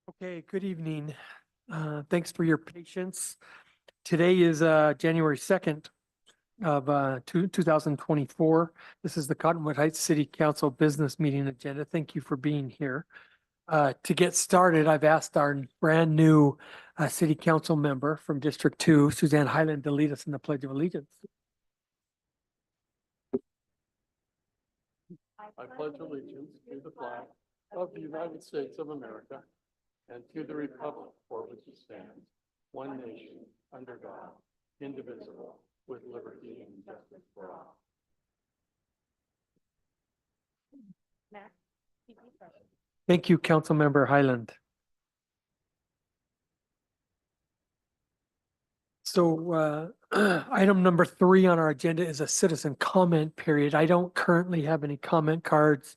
Okay, good evening. Thanks for your patience. Today is January 2nd of 2024. This is the Cottonwood Heights City Council Business Meeting Agenda. Thank you for being here. To get started, I've asked our brand new City Council member from District 2, Suzanne Highland, to lead us in the Pledge of Allegiance. I pledge allegiance to the flag of the United States of America and to the republic for which it stands, one nation, under God, indivisible, with liberty and justice for all. Thank you, Councilmember Highland. So item number 3 on our agenda is a citizen comment period. I don't currently have any comment cards.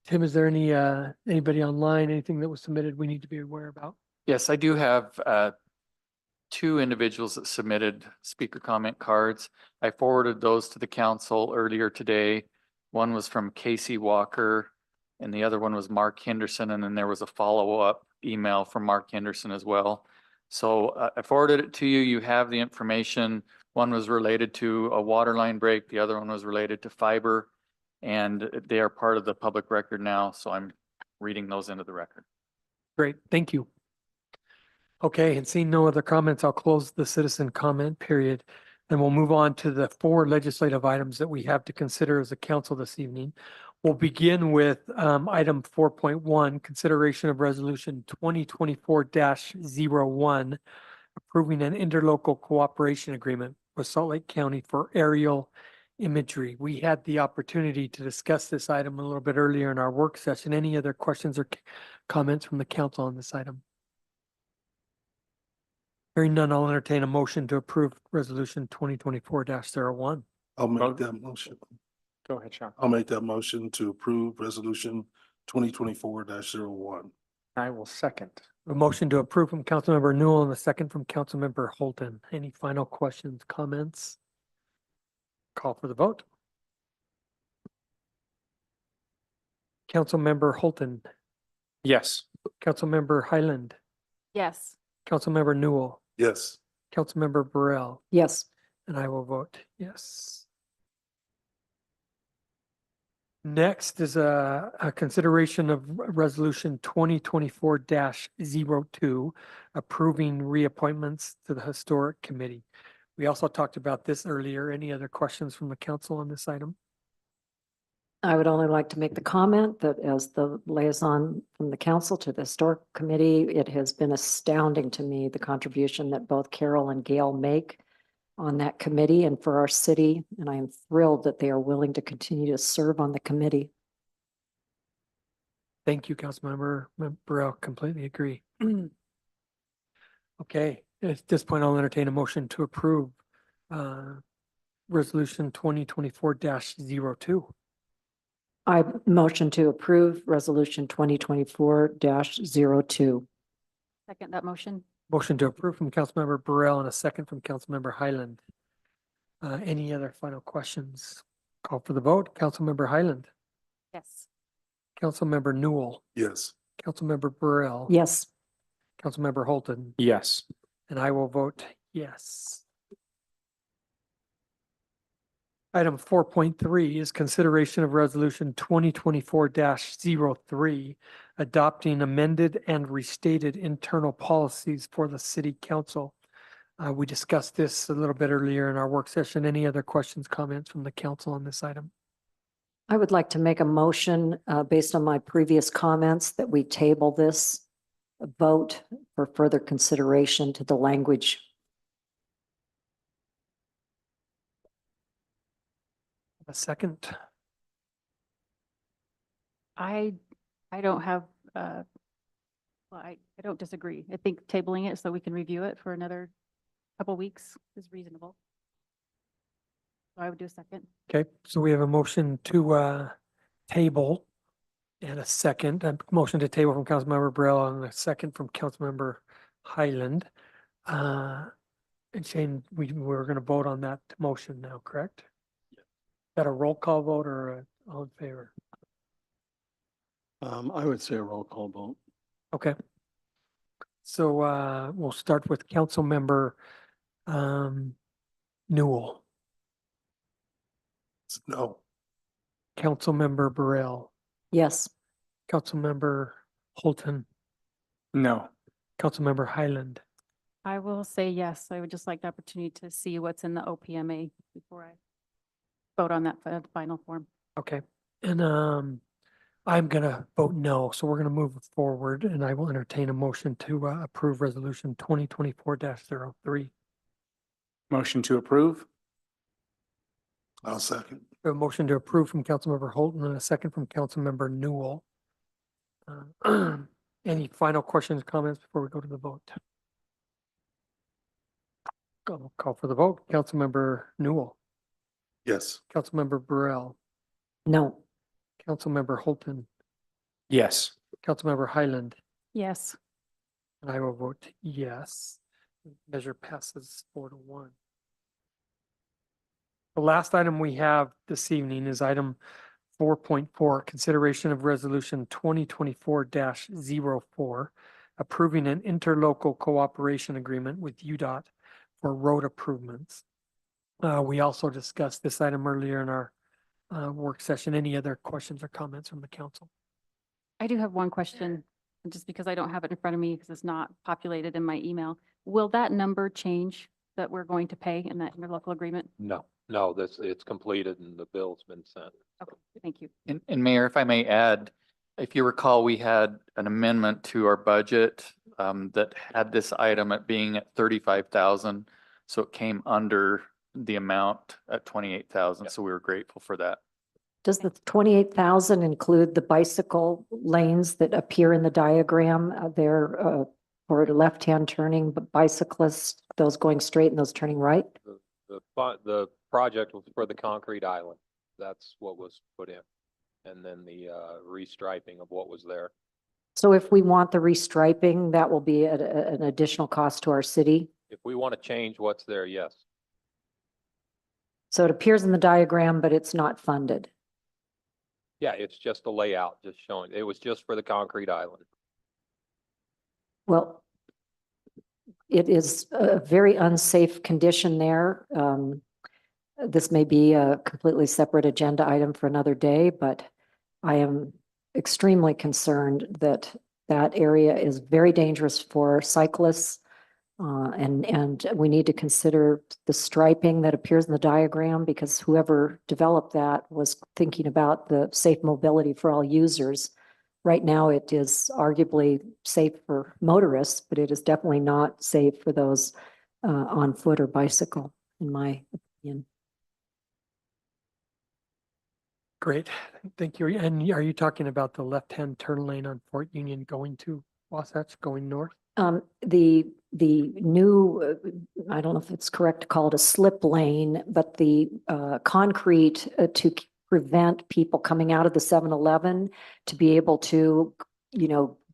Tim, is there anybody online, anything that was submitted we need to be aware about? Yes, I do have two individuals that submitted speaker comment cards. I forwarded those to the council earlier today. One was from Casey Walker and the other one was Mark Henderson. And then there was a follow-up email from Mark Henderson as well. So I forwarded it to you. You have the information. One was related to a water line break. The other one was related to fiber. And they are part of the public record now. So I'm reading those into the record. Great, thank you. Okay, and seeing no other comments, I'll close the citizen comment period. And we'll move on to the 4 legislative items that we have to consider as a council this evening. We'll begin with item 4.1, consideration of resolution 2024-01, approving an interlocal cooperation agreement with Salt Lake County for aerial imagery. We had the opportunity to discuss this item a little bit earlier in our work session. Any other questions or comments from the council on this item? Hearing none, I'll entertain a motion to approve resolution 2024-01. I'll make that motion. Go ahead, Sean. I'll make that motion to approve resolution 2024-01. I will second. A motion to approve from Councilmember Newell and a second from Councilmember Holton. Any final questions, comments? Call for the vote. Councilmember Holton, Yes. Councilmember Highland, Yes. Councilmember Newell, Yes. Councilmember Burrell, Yes. and I will vote yes. Next is a consideration of resolution 2024-02, approving reappointments to the Historic Committee. We also talked about this earlier. Any other questions from the council on this item? I would only like to make the comment that as the liaison from the council to the historic committee, it has been astounding to me, the contribution that both Carol and Gail make on that committee and for our city. And I am thrilled that they are willing to continue to serve on the committee. Thank you, Councilmember Burrell. Completely agree. Okay, at this point, I'll entertain a motion to approve resolution 2024-02. I motion to approve resolution 2024-02. Second that motion. Motion to approve from Councilmember Burrell and a second from Councilmember Highland. Any other final questions? Call for the vote. Councilmember Highland, Yes. Councilmember Newell, Yes. Councilmember Burrell. Yes. Councilmember Holton, Yes. and I will vote yes. Item 4.3 is consideration of resolution 2024-03, adopting amended and restated internal policies for the city council. We discussed this a little bit earlier in our work session. Any other questions, comments from the council on this item? I would like to make a motion based on my previous comments that we table this vote for further consideration to the language. A second. I don't have, well, I don't disagree. I think tabling it so we can review it for another couple weeks is reasonable. So I would do a second. Okay, so we have a motion to table and a second, a motion to table from Councilmember Burrell and a second from Councilmember Highland. And Shane, we're going to vote on that motion now, correct? Is that a roll call vote or all in favor? I would say a roll call vote. Okay. So we'll start with Councilmember Newell, No. Councilmember Burrell, Yes. Councilmember Holton, No. Councilmember Highland. I will say yes. I would just like the opportunity to see what's in the OPMA before I vote on that final form. Okay, and I'm gonna vote no, so we're gonna move forward and I will entertain a motion to approve resolution 2024-03. Motion to approve? I'll second. A motion to approve from Councilmember Holton and a second from Councilmember Newell. Any final questions, comments before we go to the vote? I'll call for the vote. Councilmember Newell, Yes. Councilmember Burrell, No. Councilmember Holton, Yes. Councilmember Highland, Yes. and I will vote yes. Measure passes 4-1. The last item we have this evening is item 4.4, consideration of resolution 2024-04, approving an interlocal cooperation agreement with UDOT for road improvements. We also discussed this item earlier in our work session. Any other questions or comments from the council? I do have one question, and just because I don't have it in front of me because it's not populated in my email. Will that number change that we're going to pay in that interlocal agreement? No, it's completed and the bill's been sent. Okay, thank you. And Mayor, if I may add, if you recall, we had an amendment to our budget that had this item at being at 35,000. So it came under the amount at 28,000. Yep. So we were grateful for that. Does the 28,000 include the bicycle lanes that appear in the diagram there for left-hand turning bicyclists, those going straight and those turning right? The project was for the concrete island. That's what was put in. And then the restriping of what was there. So if we want the restriping, that will be an additional cost to our city. If we want to change what's there, yes. So it appears in the diagram, but it's not funded. Yeah, it's just a layout, just showing. It was just for the concrete island. Well, it is a very unsafe condition there. This may be a completely separate agenda item for another day, but I am extremely concerned that that area is very dangerous for cyclists. And we need to consider the striping that appears in the diagram because whoever developed that was thinking about the safe mobility for all users. Right now, it is arguably safe for motorists, but it is definitely not safe for those on foot or bicycle, in my opinion. Great, thank you. And are you talking about the left-hand turn lane on Fort Union going to Wasatch, going north? The new, I don't know if it's correct to call it a slip lane, but the concrete to prevent people coming out of the 7-Eleven to be able to,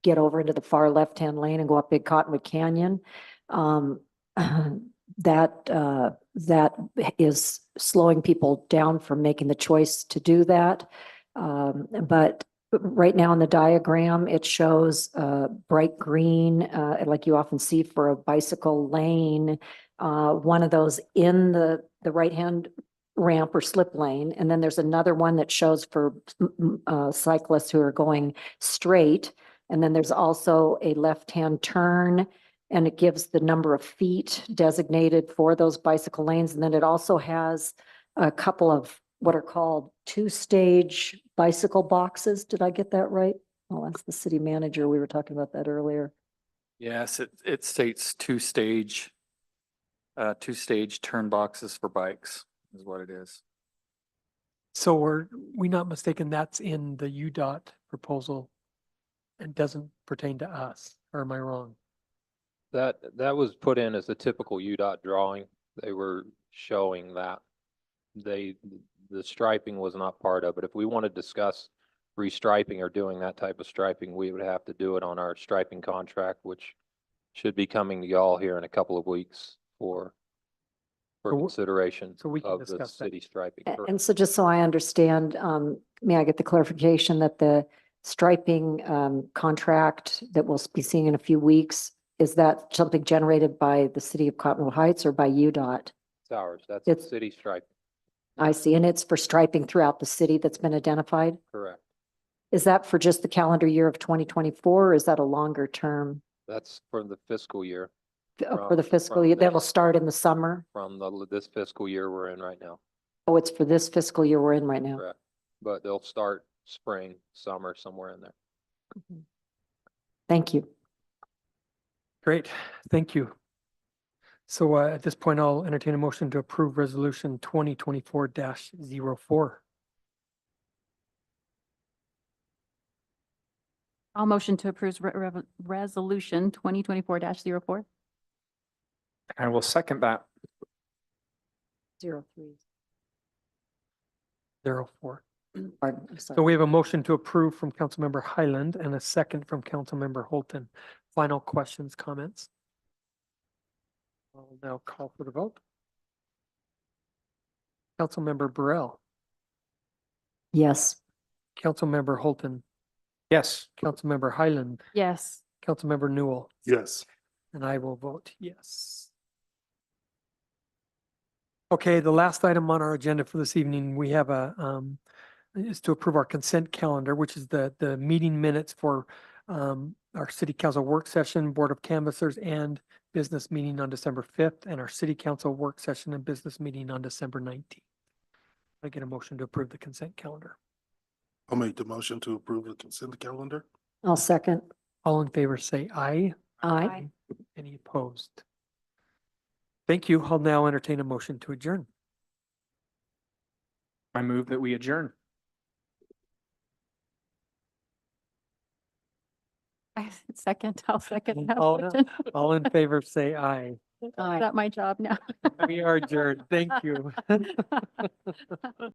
get over into the far left-hand lane and go up Big Cottonwood Canyon. That is slowing people down from making the choice to do that. But right now in the diagram, it shows bright green, like you often see for a bicycle lane, one of those in the right-hand ramp or slip lane. And then there's another one that shows for cyclists who are going straight. And then there's also a left-hand turn, and it gives the number of feet designated for those bicycle lanes. And then it also has a couple of what are called two-stage bicycle boxes. Did I get that right? Well, that's the city manager. We were talking about that earlier. Yes, it states two-stage turn boxes for bikes is what it is. So we not mistaken, that's in the UDOT proposal and doesn't pertain to us, or am I wrong? That was put in as a typical UDOT drawing. They were showing that. The striping was not part of it. If we want to discuss restriping or doing that type of striping, we would have to do it on our striping contract, which should be coming to y'all here in a couple of weeks for So consideration so we can of the discuss that. city striping. And Correct. so just so I understand, may I get the clarification that the striping contract that we'll be seeing in a few weeks is that something generated by the city of Cottonwood Heights or by UDOT? It's ours. That's It's- city striping, I see, and it's for striping throughout the city that's been identified? correct. Is that for just the calendar year of 2024, or is that a longer term That's for the fiscal year, for the fiscal from year? this- That will start in the summer? from this fiscal year we're in right now, Oh, it's for this fiscal year we're in right now? correct? But they'll start spring, summer, somewhere in there. Thank you. Great, thank you. So at this point, I'll entertain a motion to approve resolution 2024-04. I'll motion to approve resolution 2024-04. I will second that. 03. 04. Pardon, I'm So sorry. we have a motion to approve from Councilmember Highland and a second from Councilmember Holton. Final questions, comments? I'll now call for the vote. Councilmember Burrell, Yes. Councilmember Holton, Yes. Councilmember Highland, Yes. Councilmember Newell, Yes. and I will vote yes. Okay, the last item on our agenda for this evening, we have is to approve our consent calendar, which is the meeting minutes for our city council work session, board of canvassers, and business meeting on December 5th, and our city council work session and business meeting on December 19th. I get a motion to approve the consent calendar. I'll make the motion to approve the consent calendar. I'll second. All in favor, say aye. Aye. Any opposed? Thank you. I'll now entertain a motion to adjourn. I move that we adjourn. I'll second that All- motion. All in favor, say aye. Is that my job now? We are adjourned. Thank you.